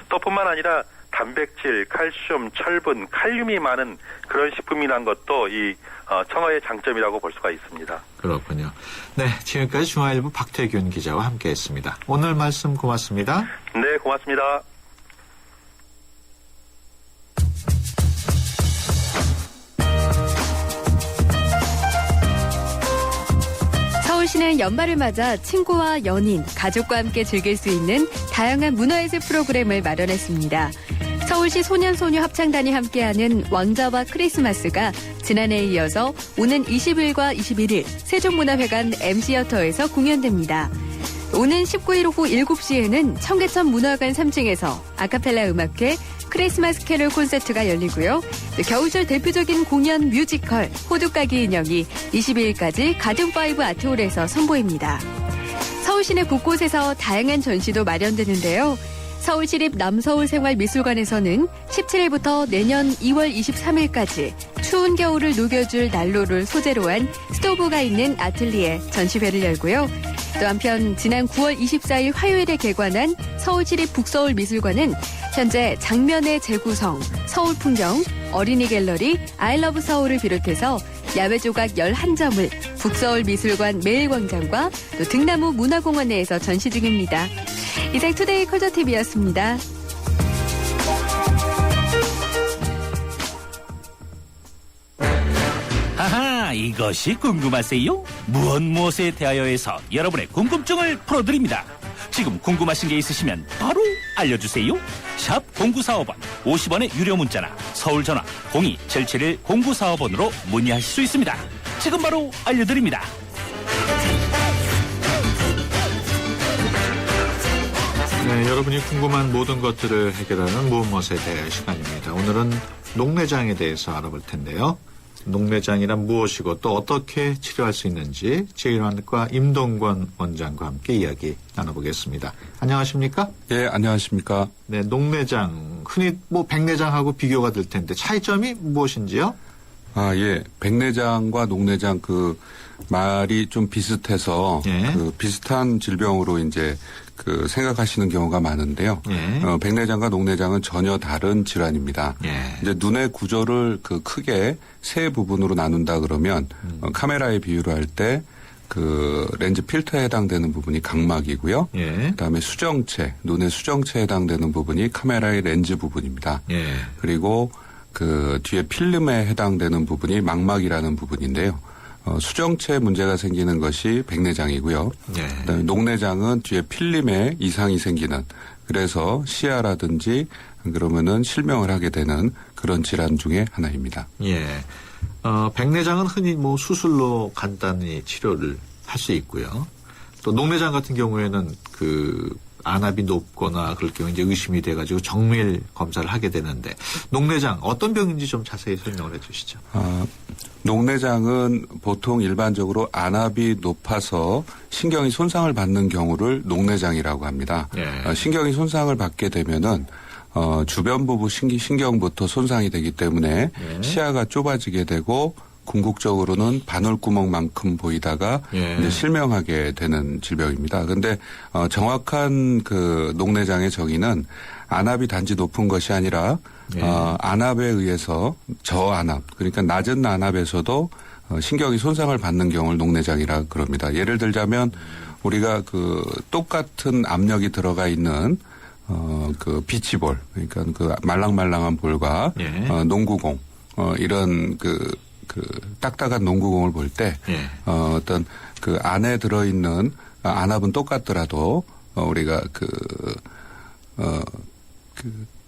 또 뿐만 아니라 단백질, 칼슘, 철분, 칼륨이 많은 그런 식품이란 것도 이 청어의 장점이라고 볼 수가 있습니다. 그렇군요. 네, 지금까지 중앙일보 박태균 기자와 함께했습니다. 오늘 말씀 고맙습니다. 네, 고맙습니다. 서울시는 연말을 맞아 친구와 연인, 가족과 함께 즐길 수 있는 다양한 문화예술 프로그램을 마련했습니다. 서울시 소년소녀 합창단이 함께하는 왕자와 크리스마스가 지난해에 이어서 오는 20일과 21일 세종문화회관 M시어터에서 공연됩니다. 오는 19일 오후 7시에는 청계천 문화관 3층에서 아카펠라 음악회 크리스마스 캐롤 콘서트가 열리고요. 겨울철 대표적인 공연 뮤지컬 호두까기 인형이 22일까지 가든5 아트홀에서 선보입니다. 서울시내 곳곳에서 다양한 전시도 마련되는데요. 서울시립 남서울생활미술관에서는 17일부터 내년 2월 23일까지 추운 겨울을 녹여줄 난로를 소재로 한 스토브가 있는 아틀리에 전시회를 열고요. 또 한편 지난 9월 24일 화요일에 개관한 서울시립 북서울미술관은 현재 장면의 재구성, 서울풍경, 어린이 갤러리, 아이러브 서울을 비롯해서 야외 조각 11점을 북서울미술관 매일광장과 또 등나무 문화공원 내에서 전시 중입니다. 이상 투데이 컬처TV였습니다. 하하, 이것이 궁금하세요? 무엇에 대하여에서 여러분의 궁금증을 풀어드립니다. 지금 궁금하신 게 있으시면 바로 알려주세요. 샵 0945번 50원의 유료 문자나 서울 전화 02-771-0945번으로 문의하실 수 있습니다. 지금 바로 알려드립니다. 네, 여러분이 궁금한 모든 것들을 해결하는 무엇에 대해 시간입니다. 오늘은 녹내장에 대해서 알아볼 텐데요. 녹내장이란 무엇이고 또 어떻게 치료할 수 있는지 제1환과 임동권 원장과 함께 이야기 나눠보겠습니다. 안녕하십니까? 예, 안녕하십니까? 네, 녹내장 흔히 백내장하고 비교가 될 텐데 차이점이 무엇인지요? 아, 예. 백내장과 녹내장 그 말이 좀 비슷해서 그 비슷한 질병으로 이제 그 생각하시는 경우가 많은데요. 백내장과 녹내장은 전혀 다른 질환입니다. 이제 눈의 구조를 그 크게 세 부분으로 나눈다 그러면 카메라에 비유를 할 때 그 렌즈 필터에 해당되는 부분이 각막이고요. 그다음에 수정체, 눈의 수정체에 해당되는 부분이 카메라의 렌즈 부분입니다. 그리고 그 뒤에 필름에 해당되는 부분이 망막이라는 부분인데요. 수정체 문제가 생기는 것이 백내장이고요. 그다음에 녹내장은 뒤에 필름에 이상이 생기는, 그래서 시야라든지 그러면은 실명을 하게 되는 그런 질환 중에 하나입니다. 예. 백내장은 흔히 뭐 수술로 간단히 치료를 할 수 있고요. 또 녹내장 같은 경우에는 그 안압이 높거나 그럴 경우 이제 의심이 돼가지고 정밀 검사를 하게 되는데, 녹내장 어떤 병인지 좀 자세히 설명을 해주시죠. 녹내장은 보통 일반적으로 안압이 높아서 신경이 손상을 받는 경우를 녹내장이라고 합니다. 신경이 손상을 받게 되면은 주변 부부 신경부터 손상이 되기 때문에 시야가 좁아지게 되고 궁극적으로는 바늘구멍만큼 보이다가 이제 실명하게 되는 질병입니다. 그런데 정확한 그 녹내장의 정의는 안압이 단지 높은 것이 아니라 안압에 의해서 저안압, 그러니까 낮은 안압에서도 신경이 손상을 받는 경우를 녹내장이라 그럽니다. 예를 들자면 우리가 그 똑같은 압력이 들어가 있는 그 비치볼, 그러니까 그 말랑말랑한 볼과 농구공, 이런 그 딱딱한 농구공을 볼 때 어떤 그 안에 들어있는 안압은 똑같더라도 우리가 그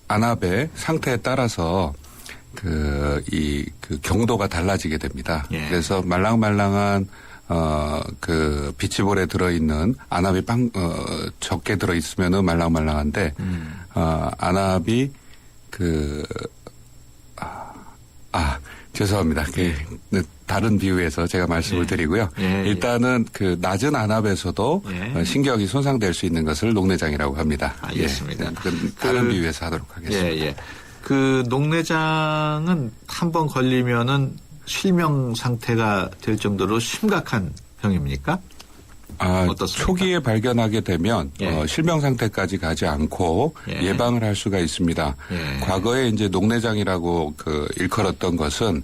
안압의 상태에 따라서 그 경도가 달라지게 됩니다. 그래서 말랑말랑한 그 비치볼에 들어있는 안압이 적게 들어있으면은 말랑말랑한데 안압이 죄송합니다. 다른 비유에서 제가 말씀을 드리고요. 일단은 그 낮은 안압에서도 신경이 손상될 수 있는 것을 녹내장이라고 합니다. 알겠습니다. 다른 비유에서 하도록 하겠습니다. 그 녹내장은 한번 걸리면은 실명 상태가 될 정도로 심각한 병입니까? 어떻습니까? 초기에 발견하게 되면 실명 상태까지 가지 않고 예방을 할 수가 있습니다. 과거에 이제 녹내장이라고 일컬었던 것은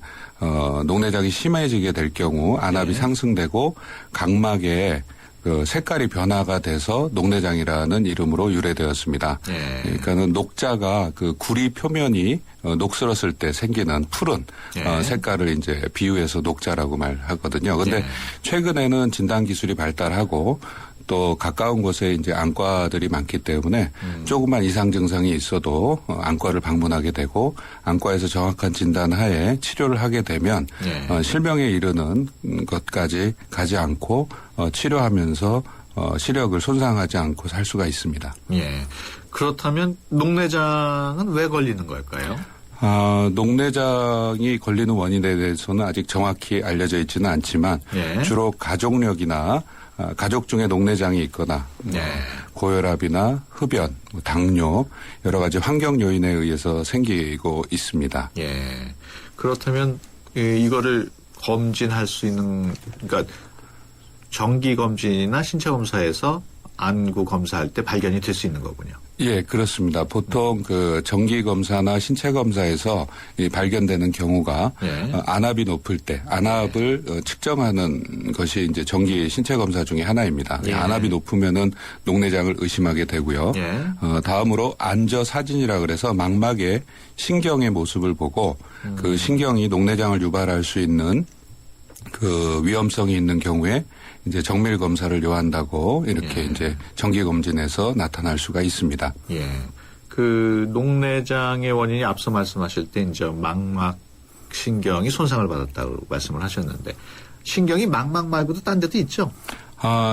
녹내장이 심해지게 될 경우 안압이 상승되고 각막에 그 색깔이 변화가 돼서 녹내장이라는 이름으로 유래되었습니다. 그러니까는 녹자가 그 구리 표면이 녹슬었을 때 생기는 푸른 색깔을 이제 비유해서 녹자라고 말하거든요. 그런데 최근에는 진단 기술이 발달하고 또 가까운 곳에 이제 안과들이 많기 때문에 조금만 이상 증상이 있어도 안과를 방문하게 되고 안과에서 정확한 진단 하에 치료를 하게 되면 실명에 이르는 것까지 가지 않고 치료하면서 시력을 손상하지 않고 살 수가 있습니다. 그렇다면 녹내장은 왜 걸리는 걸까요? 녹내장이 걸리는 원인에 대해서는 아직 정확히 알려져 있지는 않지만 주로 가족력이나 가족 중에 녹내장이 있거나 고혈압이나 흡연, 당뇨 여러 가지 환경 요인에 의해서 생기고 있습니다. 그렇다면 이거를 검진할 수 있는, 그러니까 정기 검진이나 신체 검사에서 안구 검사할 때 발견이 될 수 있는 거군요. 예, 그렇습니다. 보통 그 정기 검사나 신체 검사에서 발견되는 경우가 안압이 높을 때 안압을 측정하는 것이 이제 정기 신체 검사 중에 하나입니다. 안압이 높으면은 녹내장을 의심하게 되고요. 다음으로 안저 사진이라 그래서 망막의 신경의 모습을 보고 그 신경이 녹내장을 유발할 수 있는 그 위험성이 있는 경우에 이제 정밀 검사를 요한다고 이렇게 이제 정기 검진에서 나타날 수가 있습니다. 그 녹내장의 원인이 앞서 말씀하실 때 이제 망막 신경이 손상을 받았다고 말씀을 하셨는데, 신경이 망막 말고도 딴 데도 있죠?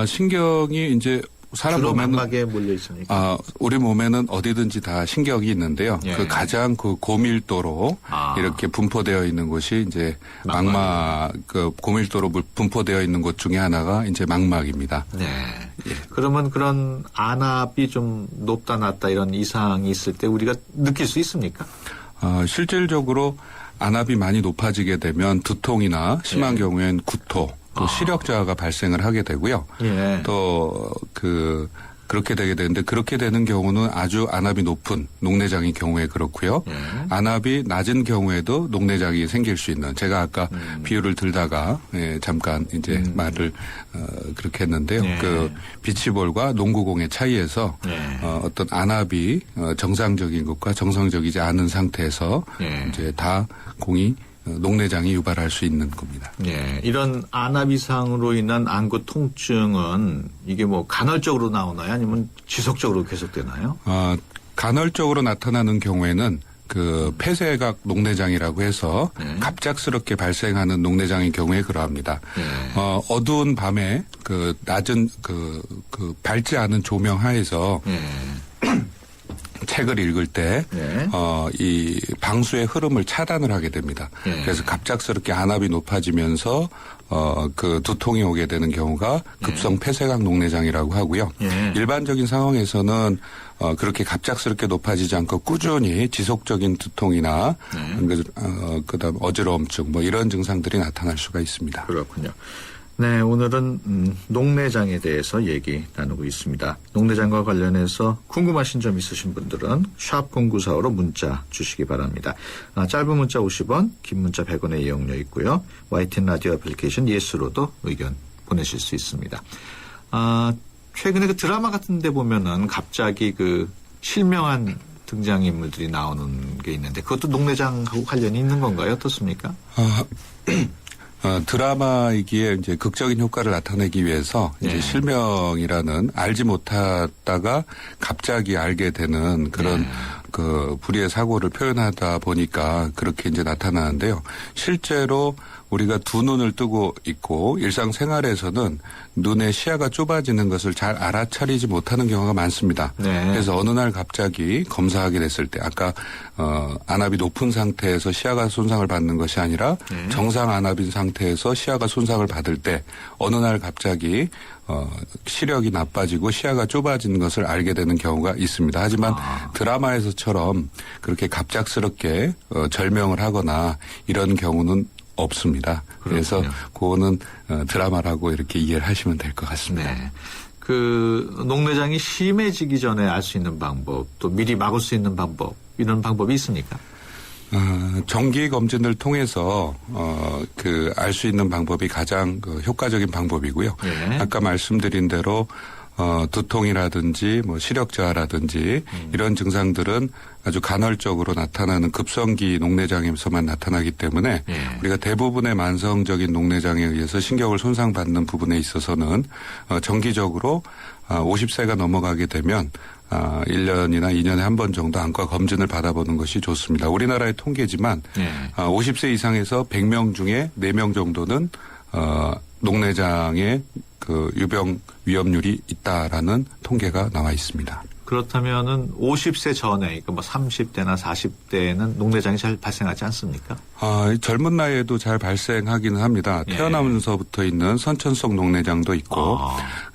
신경이 이제 사람 주로 몸에는 망막에 몰려 있습니까? 우리 몸에는 어디든지 다 신경이 있는데요. 그 가장 그 고밀도로 이렇게 분포되어 있는 곳이 이제 망막 그 고밀도로 분포되어 있는 곳 중에 하나가 이제 망막입니다. 그러면 그런 안압이 좀 높다 낮다 이런 이상이 있을 때 우리가 느낄 수 있습니까? 실질적으로 안압이 많이 높아지게 되면 두통이나 심한 경우엔 구토, 또 시력저하가 발생을 하게 되고요. 또 그렇게 되게 되는데, 그렇게 되는 경우는 아주 안압이 높은 녹내장인 경우에 그렇고요. 안압이 낮은 경우에도 녹내장이 생길 수 있는, 제가 아까 비유를 들다가 잠깐 이제 말을 그렇게 했는데요. 그 비치볼과 농구공의 차이에서 어떤 안압이 정상적인 것과 정상적이지 않은 상태에서 이제 다 공이 녹내장이 유발할 수 있는 겁니다. 예, 이런 안압 이상으로 인한 안구 통증은 이게 뭐 간헐적으로 나오나요? 아니면 지속적으로 계속되나요? 간헐적으로 나타나는 경우에는 그 폐쇄각 녹내장이라고 해서 갑작스럽게 발생하는 녹내장의 경우에 그러합니다. 어두운 밤에 그 낮은 그 밝지 않은 조명 하에서 책을 읽을 때, 이 방수의 흐름을 차단을 하게 됩니다. 그래서 갑작스럽게 안압이 높아지면서, 그 두통이 오게 되는 경우가 급성 폐쇄각 녹내장이라고 하고요. 일반적인 상황에서는, 그렇게 갑작스럽게 높아지지 않고 꾸준히 지속적인 두통이나, 그다음 어지러움증 뭐 이런 증상들이 나타날 수가 있습니다. 그렇군요. 네, 오늘은 녹내장에 대해서 얘기 나누고 있습니다. 녹내장과 관련해서 궁금하신 점 있으신 분들은 샵 0945로 문자 주시기 바랍니다. 짧은 문자 50원, 긴 문자 100원의 이용료 있고요. YTN 라디오 애플리케이션 예스로도 의견 보내실 수 있습니다. 최근에 그 드라마 같은 데 보면은 갑자기 그 실명한 등장인물들이 나오는 게 있는데 그것도 녹내장하고 관련이 있는 건가요? 어떻습니까? 드라마이기에 이제 극적인 효과를 나타내기 위해서 이제 실명이라는 알지 못하다가 갑자기 알게 되는 그런 그 불의의 사고를 표현하다 보니까 그렇게 이제 나타나는데요. 실제로 우리가 두 눈을 뜨고 있고 일상생활에서는 눈의 시야가 좁아지는 것을 잘 알아차리지 못하는 경우가 많습니다. 그래서 어느 날 갑자기 검사하게 됐을 때 아까 안압이 높은 상태에서 시야가 손상을 받는 것이 아니라 정상 안압인 상태에서 시야가 손상을 받을 때 어느 날 갑자기 시력이 나빠지고 시야가 좁아지는 것을 알게 되는 경우가 있습니다. 하지만 드라마에서처럼 그렇게 갑작스럽게 절명을 하거나 이런 경우는 없습니다. 그래서 그거는 드라마라고 이렇게 이해를 하시면 될 것 같습니다. 네. 그 녹내장이 심해지기 전에 알 수 있는 방법, 또 미리 막을 수 있는 방법, 이런 방법이 있습니까? 정기 검진을 통해서 알 수 있는 방법이 가장 효과적인 방법이고요. 아까 말씀드린 대로 두통이라든지 뭐 시력 저하라든지 이런 증상들은 아주 간헐적으로 나타나는 급성기 녹내장에서만 나타나기 때문에 우리가 대부분의 만성적인 녹내장에 의해서 신경을 손상받는 부분에 있어서는 정기적으로 50세가 넘어가게 되면 1년이나 2년에 한 번 정도 안과 검진을 받아보는 것이 좋습니다. 우리나라의 통계지만 50세 이상에서 100명 중에 4명 정도는 녹내장의 그 유병 위험률이 있다라는 통계가 나와 있습니다. 그렇다면은 50세 전에, 그러니까 뭐 30대나 40대에는 녹내장이 잘 발생하지 않습니까? 젊은 나이에도 잘 발생하기는 합니다. 태어나면서부터 있는 선천성 녹내장도 있고,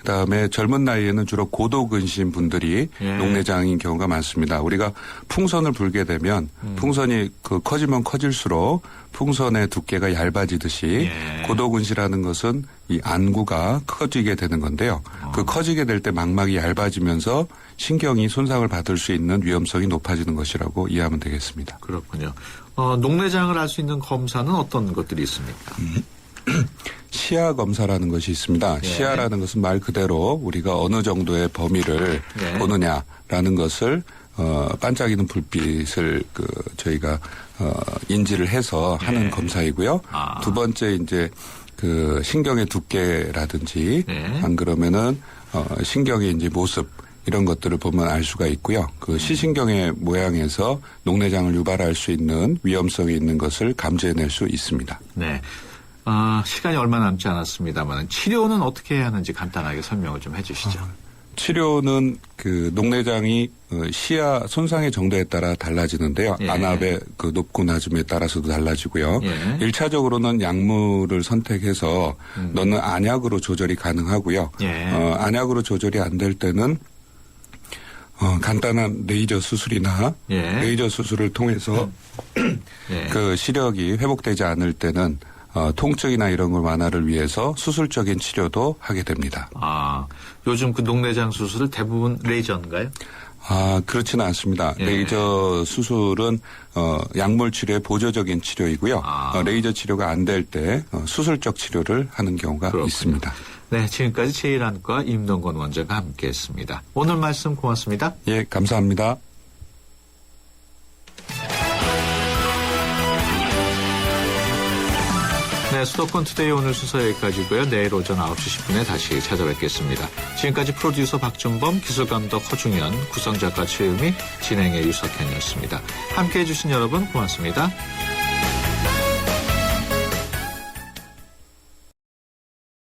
그다음에 젊은 나이에는 주로 고도근심 분들이 녹내장인 경우가 많습니다. 우리가 풍선을 불게 되면 풍선이 커지면 커질수록 풍선의 두께가 얇아지듯이 고도근시라는 것은 이 안구가 커지게 되는 건데요. 그 커지게 될 때 망막이 얇아지면서 신경이 손상을 받을 수 있는 위험성이 높아지는 것이라고 이해하면 되겠습니다. 그렇군요. 녹내장을 알 수 있는 검사는 어떤 것들이 있습니까? 시야 검사라는 것이 있습니다. 시야라는 것은 말 그대로 우리가 어느 정도의 범위를 보느냐라는 것을 반짝이는 불빛을 저희가 인지를 해서 하는 검사이고요. 두 번째 이제 그 신경의 두께라든지 안 그러면은 신경의 이제 모습 이런 것들을 보면 알 수가 있고요. 그 시신경의 모양에서 녹내장을 유발할 수 있는 위험성이 있는 것을 감지해낼 수 있습니다. 네. 시간이 얼마 남지 않았습니다만 치료는 어떻게 해야 하는지 간단하게 설명을 좀 해주시죠. 치료는 그 녹내장이 시야 손상의 정도에 따라 달라지는데요. 안압의 그 높고 낮음에 따라서도 달라지고요. 1차적으로는 약물을 선택해서 넣는 안약으로 조절이 가능하고요. 안약으로 조절이 안 될 때는 간단한 레이저 수술이나 레이저 수술을 통해서 그 시력이 회복되지 않을 때는 통증이나 이런 걸 완화를 위해서 수술적인 치료도 하게 됩니다. 요즘 그 녹내장 수술은 대부분 레이저인가요? 그렇지는 않습니다. 레이저 수술은 약물 치료의 보조적인 치료이고요. 레이저 치료가 안 될 때 수술적 치료를 하는 경우가 있습니다. 네, 지금까지 제1안과 임동건 원장과 함께했습니다. 오늘 말씀 고맙습니다. 예, 감사합니다. 네, 수도권 투데이 오늘 순서 여기까지고요. 내일 오전 9시 10분에 다시 찾아뵙겠습니다. 지금까지 프로듀서 박준범, 기술감독 허중현, 구성작가 최유미, 진행의 유석현이었습니다. 함께해 주신 여러분 고맙습니다.